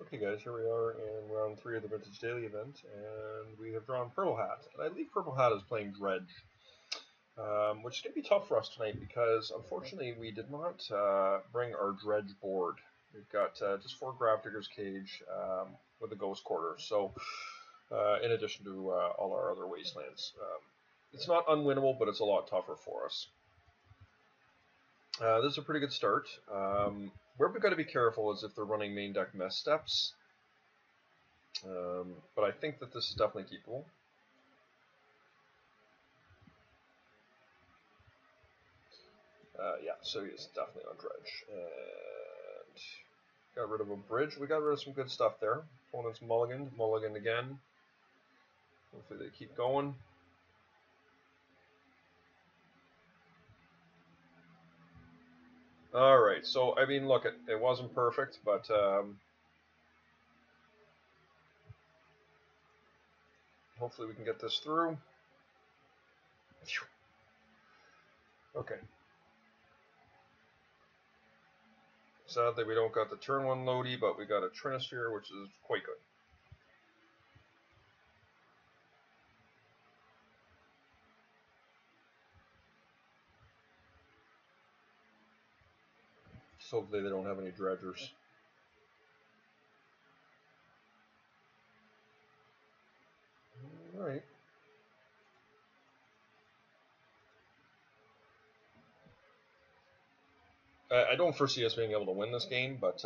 Okay guys, here we are in round 3 of the Vintage Daily event, and we have drawn Purplehat. And I believe Purplehat is playing Dredge, which is going to be tough for us tonight because unfortunately we did not bring our Dredge board. We've got just 4 Gravediggers Cage with a Ghost Quarter, so in addition to all our other wastelands. It's not unwinnable, but it's a lot tougher for us. This is a pretty good start. Where we've got to be careful is if they're running main deck mess steps. But I think that this is definitely keepable. Yeah, so he's definitely on Dredge. And got rid of a bridge. We got rid of some good stuff there. Opponent's mulliganed again. Hopefully they keep going. Alright, so I mean, look, it wasn't perfect, but hopefully we can get this through. Okay. Sadly, we don't got the turn 1 Lodi, but we got a Trinisphere, which is quite good. So hopefully they don't have any dredgers. Alright. I don't foresee us being able to win this game, but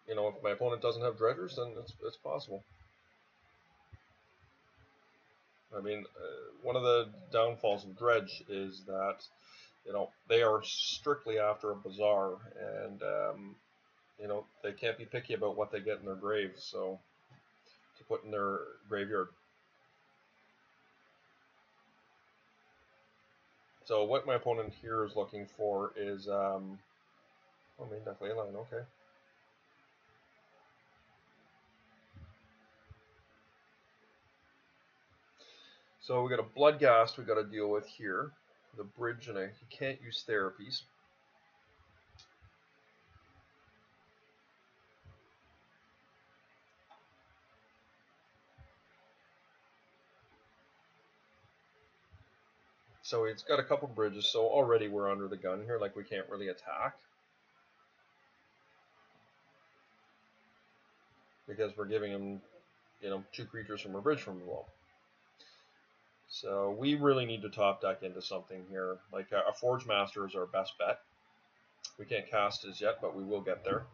you know, if my opponent doesn't have dredgers, then it's possible. I mean, one of the downfalls of Dredge is that, you know, they are strictly after a bazaar, and you know, they can't be picky about what they get in their grave, so to put in their graveyard. So what my opponent here is looking for is, oh, main deck leyline, okay. So we got a Bloodghast we got to deal with here, the bridge, and he can't use therapies. So it's got a couple bridges, so already we're under the gun here, like we can't really attack. Because we're giving him, you know, 2 creatures from a bridge removal. So we really need to top deck into something here. Like a Forge Master is our best bet. We can't cast as yet, but we will get there.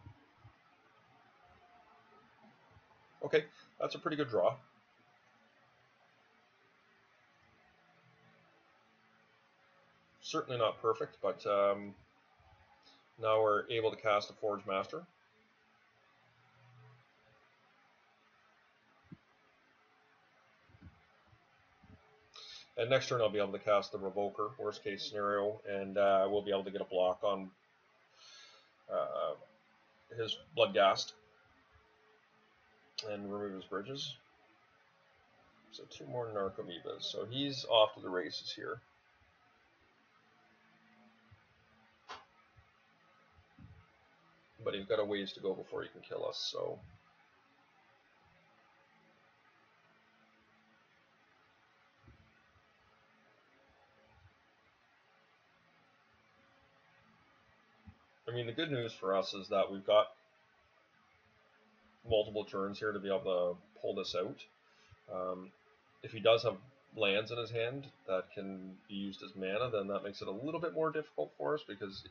Okay, that's a pretty good draw. Certainly not perfect, but now we're able to cast a Forge Master. And next turn I'll be able to cast the Revoker, worst case scenario, and we'll be able to get a block on his Bloodghast and remove his bridges. So 2 more Narcomoebas. So he's off to the races here. But he's got a ways to go before he can kill us, so. I mean, the good news for us is that we've got multiple turns here to be able to pull this out. If he does have lands in his hand that can be used as mana, then that makes it a little bit more difficult for us because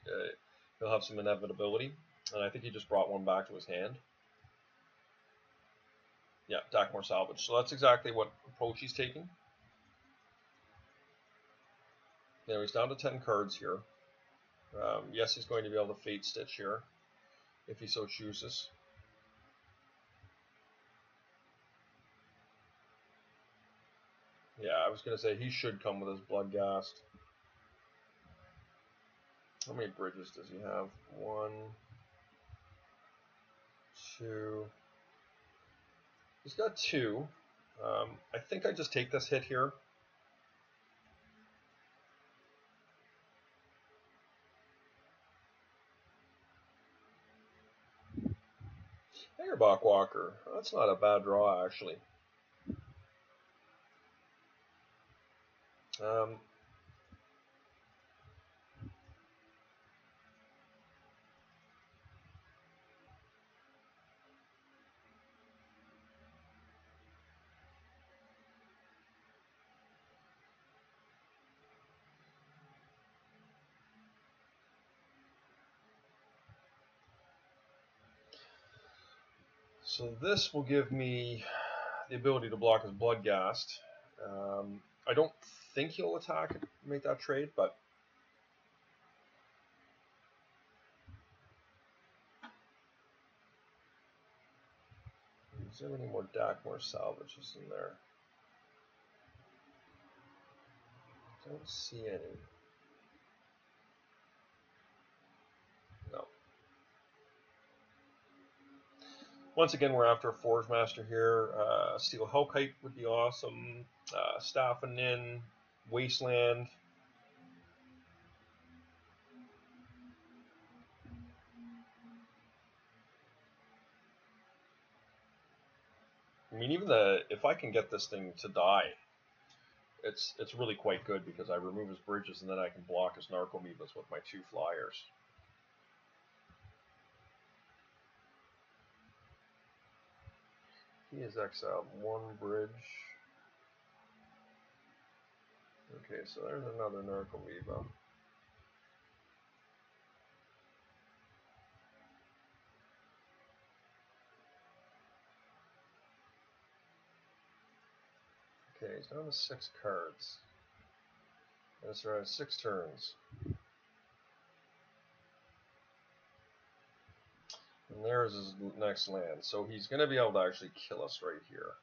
he'll have some inevitability. And I think he just brought one back to his hand. Yeah, Dakmor Salvage. So that's exactly what approach he's taking. Now he's down to 10 cards here. Yes, he's going to be able to Fate Stitch here if he so chooses. Yeah, I was going to say he should come with his Bloodghast. How many bridges does he have? 1, 2. He's got 2. I think I just take this hit here. Hagerbach Walker. That's not a bad draw, actually. So this will give me the ability to block his Bloodghast. I don't think he'll attack and make that trade, but is there any more Dakmor salvages in there? Don't see any. No. Once again, we're after a Forge Master here. Steel Hellkite would be awesome. Staff and Nin, Wasteland. I mean, even if I can get this thing to die, it's really quite good because I remove his bridges and then I can block his Narcomoebas with my 2 flyers. He has exiled 1 bridge. Okay, so there's another Narcomoeba. Okay, he's down to 6 cards. That's right, 6 turns. And there's his next land. So he's going to be able to actually kill us right here.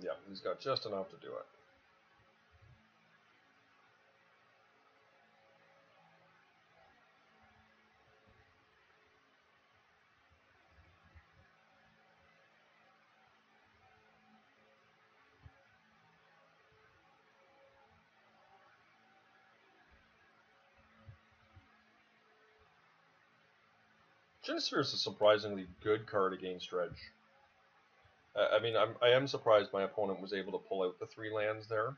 Yeah, he's got just enough to do it. Genesphere is a surprisingly good card against Dredge. I mean, I am surprised my opponent was able to pull out the 3 lands there.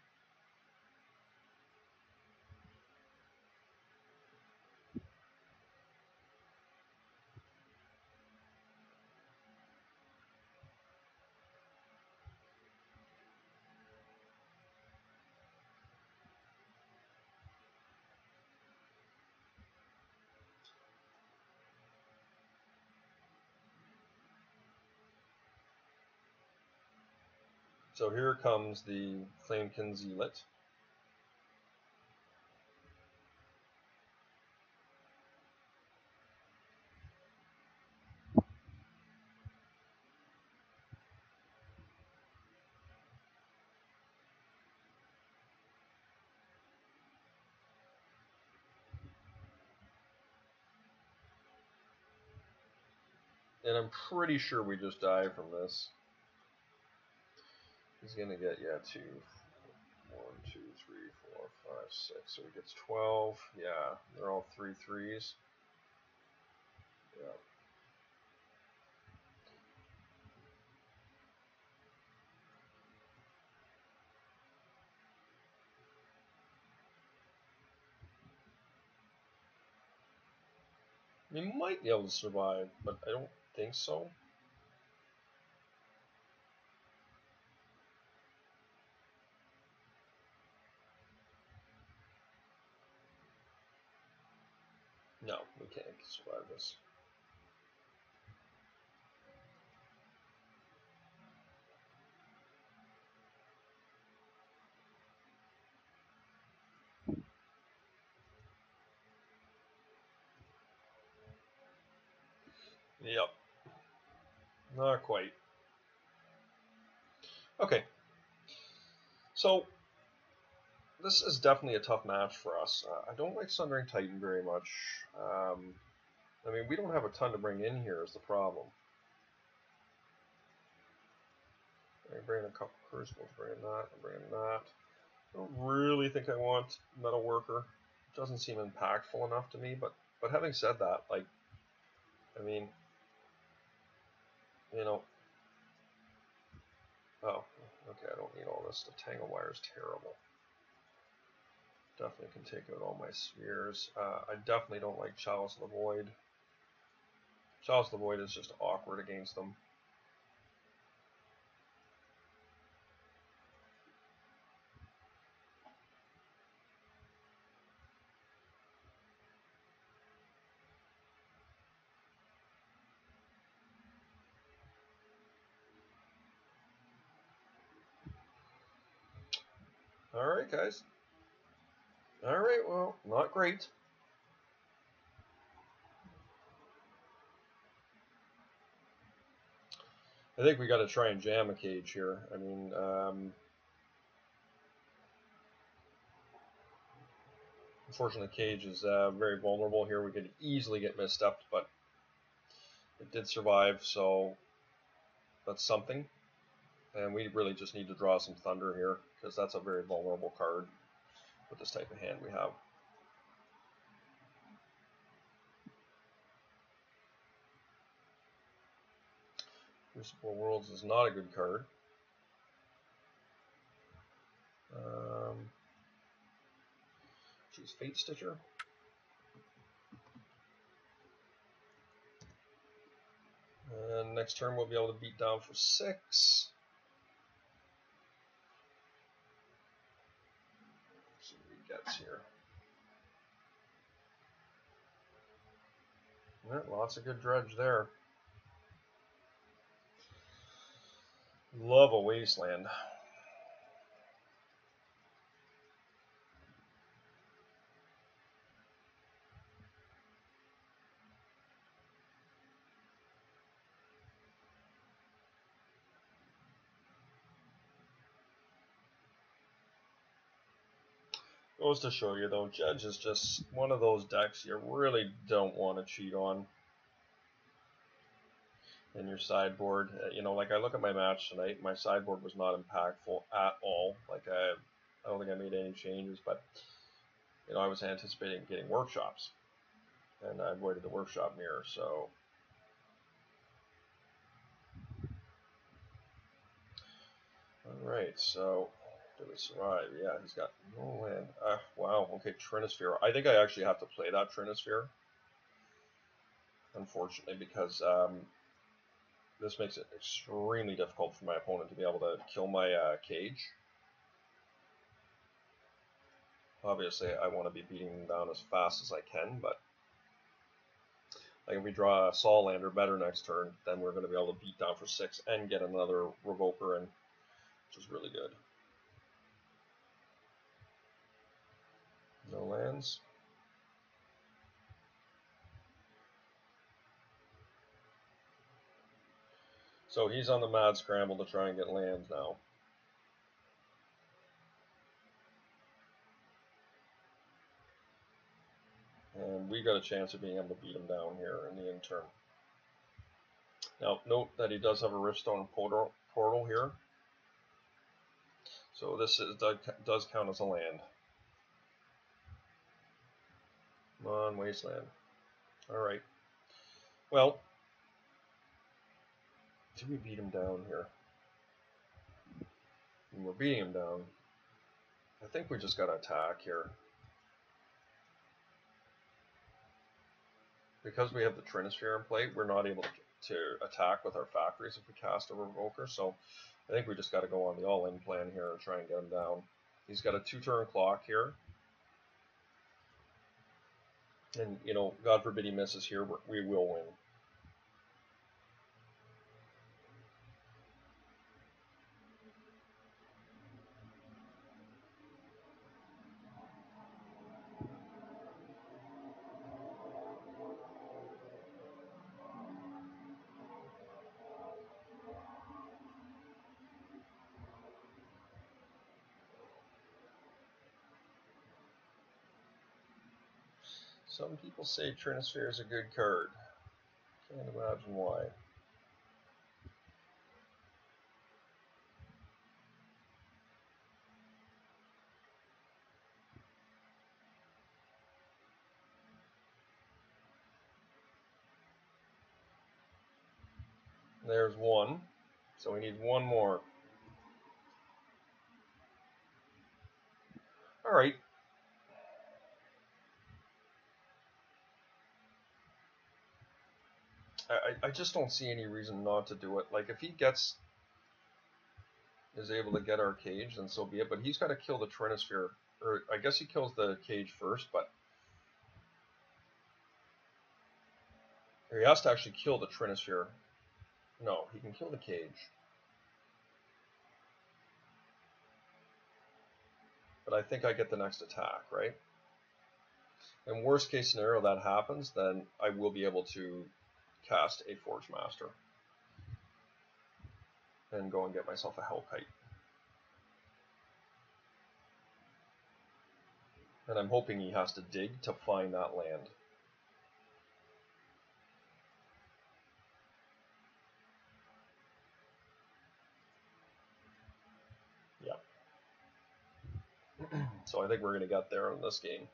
So here comes the Flamekin Zealot. And I'm pretty sure we just die from this. He's going to get, 2, 1, 2, 3, 4, 5, 6. So he gets 12. Yeah, they're all 3 3s. Yeah. We might be able to survive, but I don't think so. No, we can't survive this. Yep. Not quite. Okay. So, this is definitely a tough match for us. I don't like Sundering Titan very much. I mean, we don't have a ton to bring in here is the problem. I bring a couple Crucibles, bring that, I bring that. I don't really think I want Metal Worker. doesn't seem impactful enough to me. But having said that, like, I mean, you know, oh, okay, I don't need all this. The tangle wire is terrible. Definitely can take out all my spheres. I definitely don't like Chalice of the Void. Chalice of the Void is just awkward against them. Alright, guys. Alright, well, not great. I think we got to try and jam a cage here. I mean, unfortunately, cage is very vulnerable here. We could easily get misstepped, but it did survive, so that's something. And we really just need to draw some thunder here, because that's a very vulnerable card with this type of hand we have. Crucible Worlds is not a good card. Choose Fate Stitcher. And next turn we'll be able to beat down for 6. See what he gets here. Yeah, lots of good dredge there. Love a wasteland. Goes to show you, though, Dredge is just one of those decks you really don't want to cheat on in your sideboard. You know, like I look at my match tonight, my sideboard was not impactful at all. Like I don't think I made any changes, but you know, I was anticipating getting workshops, and I avoided the workshop mirror. So, all right, so. Do we survive? Yeah, he's got no land. Wow, okay, Trinisphere. I think I actually have to play that Trinisphere, unfortunately, because this makes it extremely difficult for my opponent to be able to kill my cage. Obviously, I want to be beating them down as fast as I can, but like if we draw a Soulander better next turn, then we're going to be able to beat down for 6 and get another Revoker in, which is really good. No lands. So he's on the mad scramble to try and get lands now. And we got a chance of being able to beat him down here in the interim. Now, note that he does have a Riftstone portal here. So this does count as a land. Come on, Wasteland. Alright. Well, did we beat him down here? And we're beating him down. I think we just got to attack here. Because we have the Trinisphere in play, we're not able to attack with our factories if we cast a Revoker, so I think we just got to go on the all-in plan here and try and get him down. He's got a 2-turn clock here. And, you know, God forbid he misses here, we will win. Some people say Trinisphere is a good card. Can't imagine why. There's one. So we need one more. All right. I just don't see any reason not to do it. Like, if he is able to get our cage, then so be it. But he's got to kill the Trinosphere. Or I guess he kills the cage first, but he has to actually kill the Trinosphere. No, he can kill the cage. But I think I get the next attack, right? In worst case scenario that happens, then I will be able to cast a Forge Master and go and get myself a Hellkite. And I'm hoping he has to dig to find that land. Yeah. So I think we're going to get there in this game.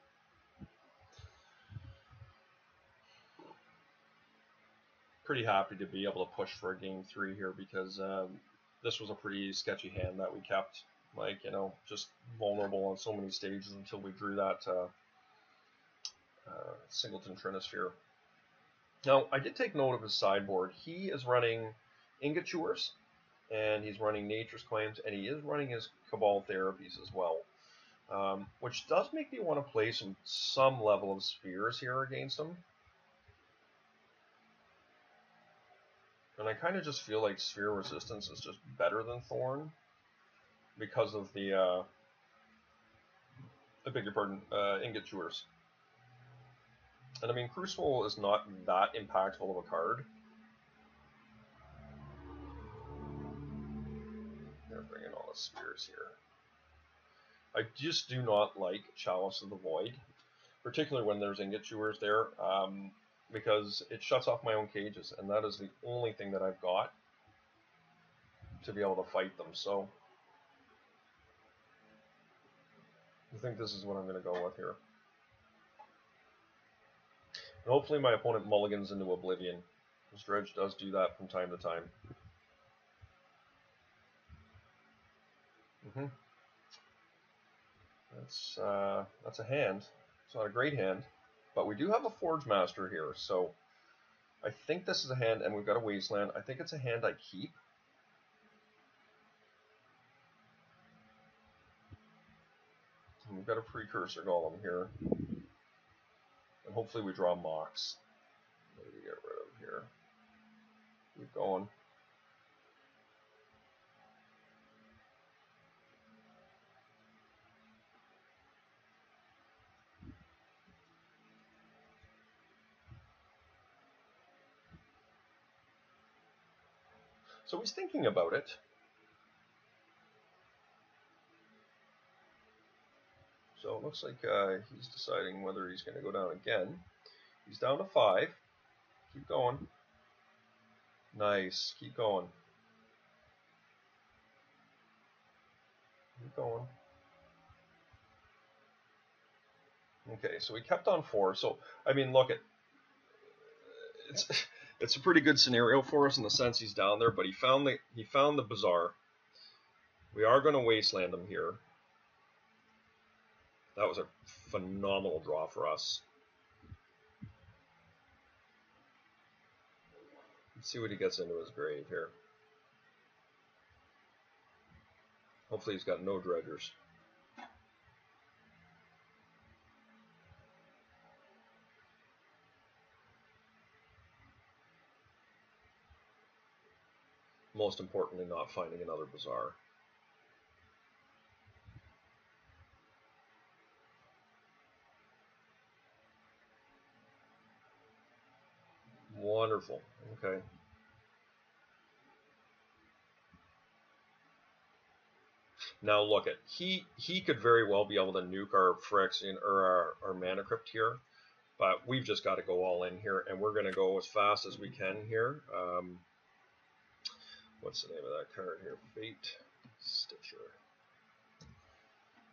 Pretty happy to be able to push for a game 3 here, because this was a pretty sketchy hand that we kept. Like, you know, just vulnerable on so many stages until we drew that Singleton Trinosphere. Now, I did take note of his sideboard. He is running Ingot Chewers, and he's running Nature's Claims, and he is running his Cabal Therapies as well. Which does make me want to play some level of Spheres here against him. And I kind of just feel like Sphere Resistance is just better than Thorn because of the, I beg your pardon, Ingot Chewers. And I mean, Crucible is not that impactful of a card. They're bringing all the Spheres here. I just do not like Chalice of the Void, particularly when there's Ingot Chewers there, because it shuts off my own cages, and that is the only thing that I've got to be able to fight them. So I think this is what I'm going to go with here. And hopefully my opponent mulligans into Oblivion, because Dredge does do that from time to time. That's a hand. It's not a great hand, but we do have a Forge Master here, so I think this is a hand, and we've got a Wasteland. I think it's a hand I keep. And we've got a Precursor Golem here, and hopefully we draw Mox. What do we get rid of here? Keep going. So he's thinking about it. So it looks like he's deciding whether he's going to go down again. He's down to 5. Keep going. Nice. Keep going. Keep going. Okay, so he kept on 4. So, I mean, look, it's a pretty good scenario for us in the sense he's down there, but he found the Bazaar. We are going to Wasteland him here. That was a phenomenal draw for us. Let's see what he gets into his grave here. Hopefully he's got no dredgers. Most importantly, not finding another Bazaar. Wonderful. Okay. Now look at he could very well be able to nuke our Phyrexian or our Mana Crypt here, but we've just got to go all in here, and we're going to go as fast as we can here. What's the name of that card here? Fate Stitcher.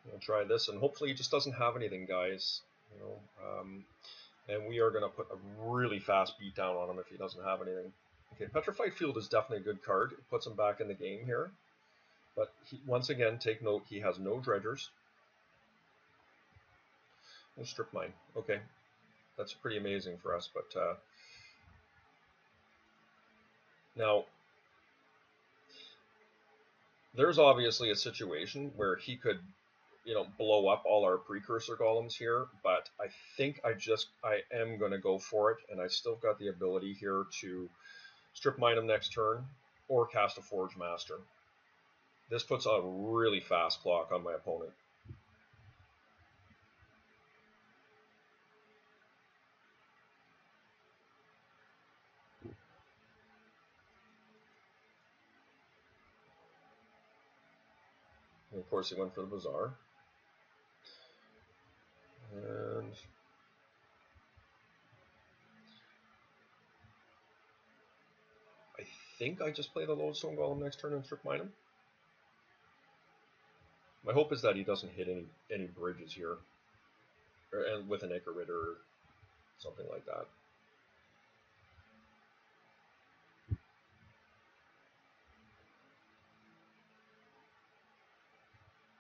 We'll try this, and hopefully he just doesn't have anything, guys. You know, and we are going to put a really fast beat down on him if he doesn't have anything. Okay, Petrified Field is definitely a good card. It puts him back in the game here. But once again, take note, he has no dredgers. No strip mine. Okay, that's pretty amazing for us. But now, there's obviously a situation where he could, blow up all our precursor golems here. But I think I am going to go for it, and I still got the ability here to strip mine him next turn or cast a Forge Master. This puts a really fast clock on my opponent. And of course, he went for the Bazaar. And I think I just play the Lodestone Golem next turn and strip mine him. My hope is that he doesn't hit any bridges here, and with an Ichor Ritter or something like that.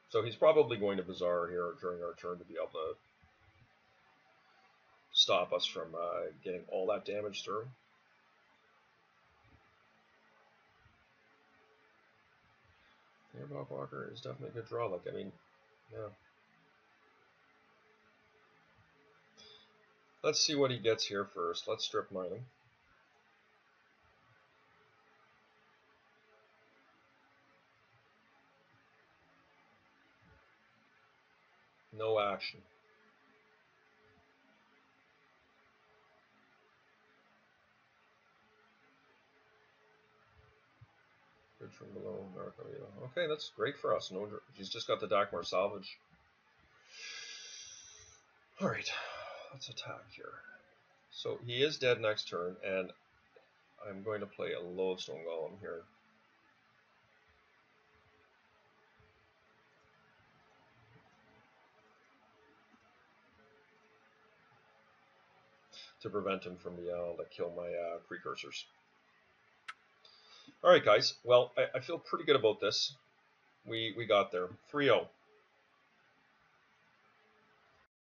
So he's probably going to Bazaar here during our turn to be able to stop us from getting all that damage through. Airbox Walker is definitely a good draw. Like, I mean, yeah. Let's see what he gets here first. Let's strip mine him. No action. Bridge from below, Montolio. Okay, that's great for us. No, he's just got the Dakmar salvage. Alright, let's attack here. So he is dead next turn, and I'm going to play a Lodestone Golem here. To prevent him from being able to kill my precursors. Alright guys, well, I feel pretty good about this. We got there. 3-0.